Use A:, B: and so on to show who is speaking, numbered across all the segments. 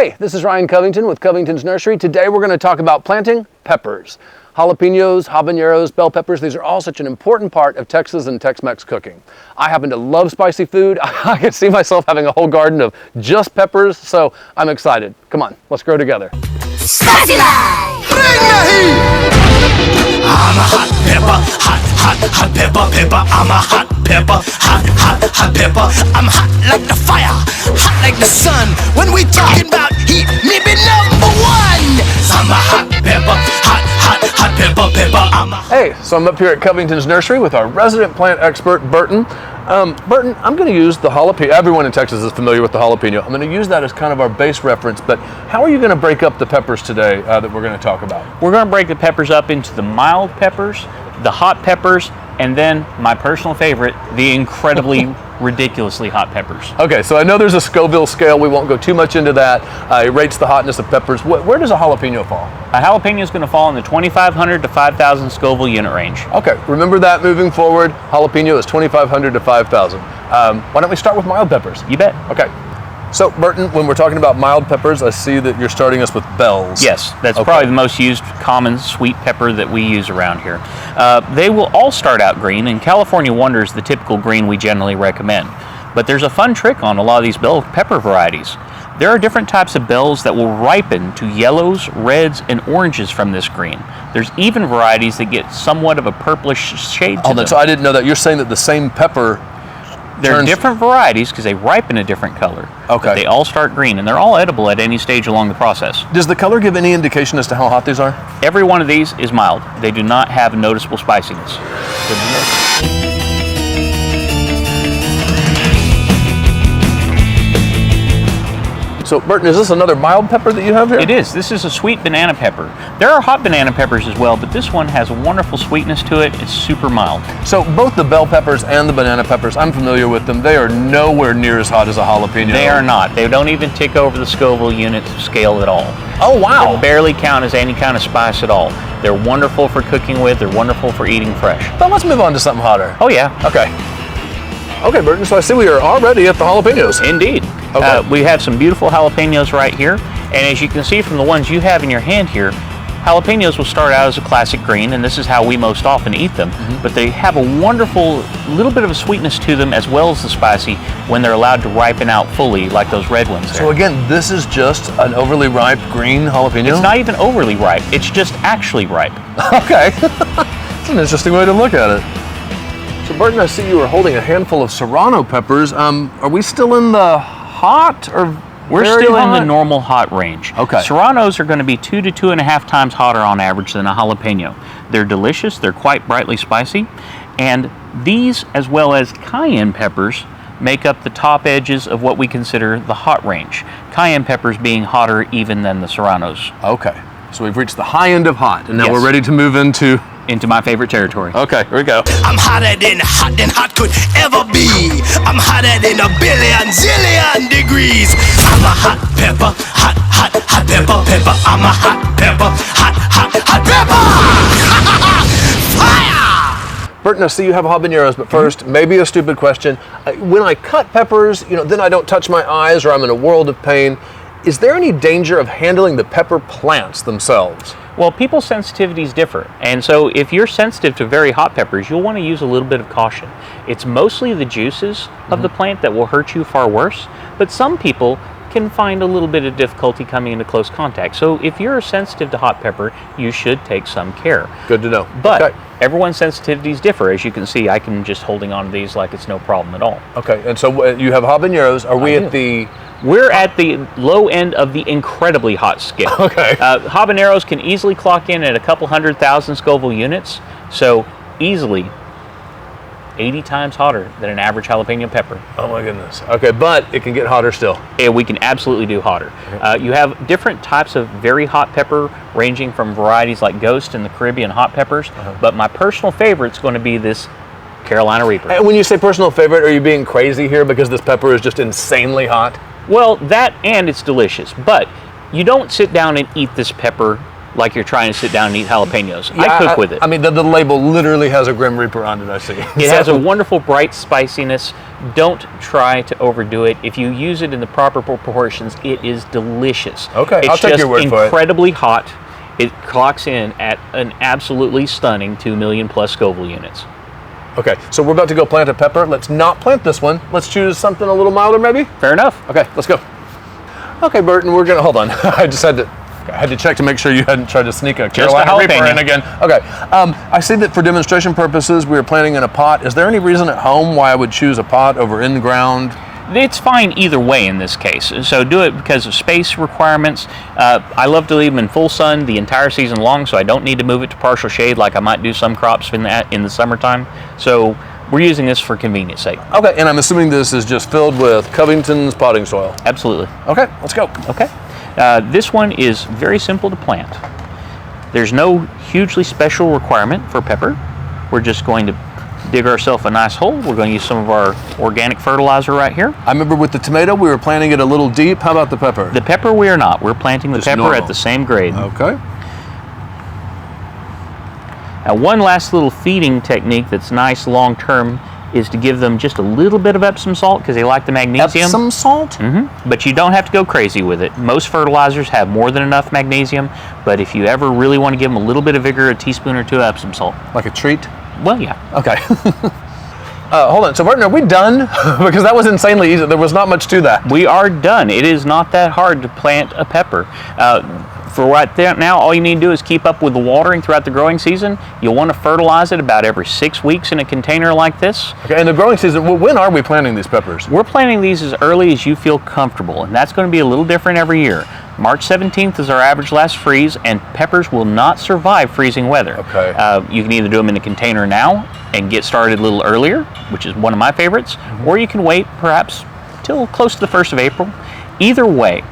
A: Hey, this is Ryan Covington with Covington's Nursery. Today we're going to talk about planting peppers. Jalapeños, habaneros, bell peppers, these are all such an important part of Texas and Tex-Mex cooking. I happen to love spicy food. I can see myself having a whole garden of just peppers, so I'm excited. Come on, let's grow together.
B: Spicy life! Bring the heat! I'm a hot pepper, hot pepper, pepper. I'm a hot pepper, hot pepper. I'm hot like the fire, hot like the sun. When we talking about heat, me be number one. I'm a hot pepper, hot pepper, pepper.
A: Hey, so I'm up here at Covington's Nursery with our resident plant expert, Burton. Burton, I'm going to use the jalapeno. Everyone in Texas is familiar with the jalapeno. I'm going to use that as kind of our base reference, but how are you going to break up the peppers today that we're going to talk about?
C: We're going to break the peppers up into the mild peppers, the hot peppers, and then my personal favorite, the incredibly ridiculously hot peppers.
A: Okay, so I know there's a Scoville scale. We won't go too much into that. It rates the hotness of peppers. Where does a jalapeno fall?
C: A jalapeno is going to fall in the 2,500 to 5,000 Scoville unit range.
A: Okay, remember that moving forward. Jalapeno is 2,500 to 5,000. Why don't we start with mild peppers?
C: You bet.
A: Okay. So, Burton, when we're talking about mild peppers, I see that you're starting us with bells.
C: Yes, that's probably the most used common sweet pepper that we use around here. They will all start out green, and California Wonder is the typical green we generally recommend. But there's a fun trick on a lot of these bell pepper varieties. There are different types of bells that will ripen to yellows, reds, and oranges from this green. There's even varieties that get somewhat of a purplish shade to them.
A: So I didn't know that. You're saying that the same pepper
C: They're different varieties because they ripen a different color.
A: Okay.
C: But they all start green, and they're all edible at any stage along the process.
A: Does the color give any indication as to how hot these are?
C: Every one of these is mild. They do not have noticeable spiciness.
A: Good to know. So, Burton, is this another mild pepper that you have here?
C: It is. This is a sweet banana pepper. There are hot banana peppers as well, but this one has a wonderful sweetness to it. It's super mild.
A: So both the bell peppers and the banana peppers, I'm familiar with them. They are nowhere near as hot as a jalapeno.
C: They are not. They don't even tick over the Scoville unit scale at all.
A: Oh, wow.
C: They barely count as any kind of spice at all. They're wonderful for cooking with. They're wonderful for eating fresh.
A: But let's move on to something hotter.
C: Oh, yeah.
A: Okay. Okay, Burton, so I see we are already at the jalapenos.
C: Indeed.
A: Okay.
C: We have some beautiful jalapenos right here, and as you can see from the ones you have in your hand here, jalapenos will start out as a classic green, and this is how we most often eat them, but they have a wonderful little bit of a sweetness to them as well as the spicy when they're allowed to ripen out fully like those red ones there.
A: So again, this is just an overly ripe green jalapeno?
C: It's not even overly ripe, it's just actually ripe.
A: Okay. That's an interesting way to look at it. So Burton, I see you are holding a handful of serrano peppers. Are we still in the hot or
C: We're
A: very
C: still
A: hot?
C: in the normal hot range.
A: Okay.
C: Serranos are going to be 2 to 2.5 times hotter on average than a jalapeno. They're delicious, they're quite brightly spicy, and these, as well as cayenne peppers, make up the top edges of what we consider the hot range. Cayenne peppers being hotter even than the serranos.
A: Okay. So we've reached the high end of hot, and now
C: Yes.
A: we're ready to move into
C: my favorite territory.
A: Okay, here we go.
B: I'm hotter than hot could ever be. I'm hotter than a billion, zillion degrees. I'm a hot pepper, hot pepper, pepper. I'm a hot pepper, hot pepper. Fire!
A: Burton, I see you have habaneros, but first, maybe a stupid question. When I cut peppers, then I don't touch my eyes or I'm in a world of pain. Is there any danger of handling the pepper plants themselves?
C: Well, people's sensitivities differ, and so if you're sensitive to very hot peppers, you'll want to use a little bit of caution. It's mostly the juices of the plant that will hurt you far worse, but some people can find a little bit of difficulty coming into close contact. So if you're sensitive to hot pepper, you should take some care.
A: Good to know.
C: But
A: okay.
C: Everyone's sensitivities differ. As you can see, I can just holding on to these like it's no problem at all.
A: Okay, and so you have habaneros. Are we at the...
C: We're at the low end of the incredibly hot scale.
A: Okay.
C: Habaneros can easily clock in at a couple 100,000 Scoville units, so easily 80 times hotter than an average jalapeno pepper.
A: Oh my goodness. Okay, but it can get hotter still.
C: Yeah, we can absolutely do hotter. You have different types of very hot pepper, ranging from varieties like Ghost and the Caribbean hot peppers, but my personal favorite is going to be this Carolina Reaper.
A: And when you say personal favorite, are you being crazy here because this pepper is just insanely hot?
C: Well, that and it's delicious, but you don't sit down and eat this pepper like you're trying to sit down and eat jalapenos. I cook with it.
A: I mean, the label literally has a Grim Reaper on it, I see.
C: It has a wonderful bright spiciness. Don't try to overdo it. If you use it in the proper proportions, it is delicious.
A: Okay, I'll take your word for it.
C: It's just incredibly hot. It clocks in at an absolutely stunning 2 million plus Scoville units.
A: Okay, so we're about to go plant a pepper. Let's not plant this one. Let's choose something a little milder, maybe?
C: Fair enough.
A: Okay, let's go. Okay, Burton, we're gonna, hold on. I had to check to make sure you hadn't tried to sneak a Carolina Reaper in again. Okay, I see that for demonstration purposes, we are planting in a pot. Is there any reason at home why I would choose a pot over in the ground?
C: It's fine either way in this case. So do it because of space requirements. I love to leave them in full sun the entire season long, so I don't need to move it to partial shade like I might do some crops in the summertime. So we're using this for convenience sake.
A: Okay, and I'm assuming this is just filled with Covington's potting soil.
C: Absolutely.
A: Okay, let's go.
C: Okay. This one is very simple to plant. There's no hugely special requirement for pepper. We're just going to dig ourselves a nice hole. We're going to use some of our organic fertilizer right here.
A: I remember with the tomato, we were planting it a little deep. How about the pepper?
C: The pepper we are not. We're planting the
A: Just
C: pepper
A: normal.
C: at the same grade.
A: Okay.
C: Now, one last little feeding technique that's nice long term is to give them just a little bit of Epsom salt because they like the magnesium.
A: Epsom salt?
C: Mm-hmm. But you don't have to go crazy with it. Most fertilizers have more than enough magnesium, but if you ever really want to give them a little bit of vigor, a teaspoon or two of Epsom salt.
A: Like a treat?
C: Well, yeah.
A: Okay. Hold on. So, Burton, are we done? Because that was insanely easy. There was not much to that.
C: We are done. It is not that hard to plant a pepper. For right there now, all you need to do is keep up with the watering throughout the growing season. You'll want to fertilize it about every 6 weeks in a container like this.
A: Okay, and the growing season, when are we planting these peppers?
C: We're planting these as early as you feel comfortable, and that's going to be a little different every year. March 17th is our average last freeze, and peppers will not survive freezing weather.
A: Okay.
C: You can either do them in a container now and get started a little earlier, which is one of my favorites, or you can wait perhaps till close to the 1st of April. Either way,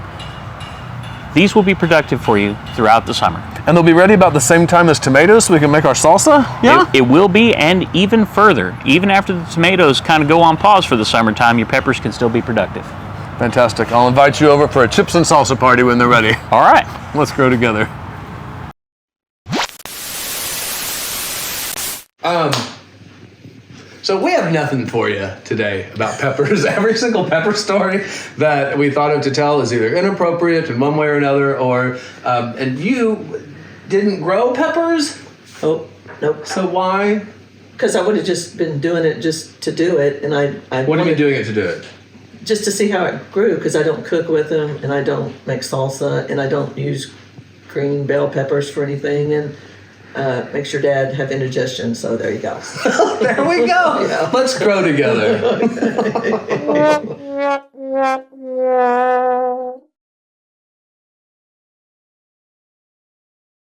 C: these will be productive for you throughout the summer.
A: And they'll be ready about the same time as tomatoes so we can make our salsa? Yeah?
C: It will be, and even further. Even after the tomatoes kind of go on pause for the summertime, your peppers can still be productive.
A: Fantastic. I'll invite you over for a chips and salsa party when they're ready.
C: All right.
A: Let's grow together. So we have nothing for you today about peppers. Every single pepper story that we thought of to tell is either inappropriate in one way or another, or and you didn't grow peppers?
D: Oh, nope.
A: So why?
D: Because I would have just been doing it just to do it, and I
A: What have you
D: wanted-
A: been doing it to do it?
D: just to see how it grew. Because I don't cook with them, and I don't make salsa, and I don't use green bell peppers for anything, and makes your dad have indigestion. So there you go.
A: There we go.
D: Yeah.
A: Let's grow together.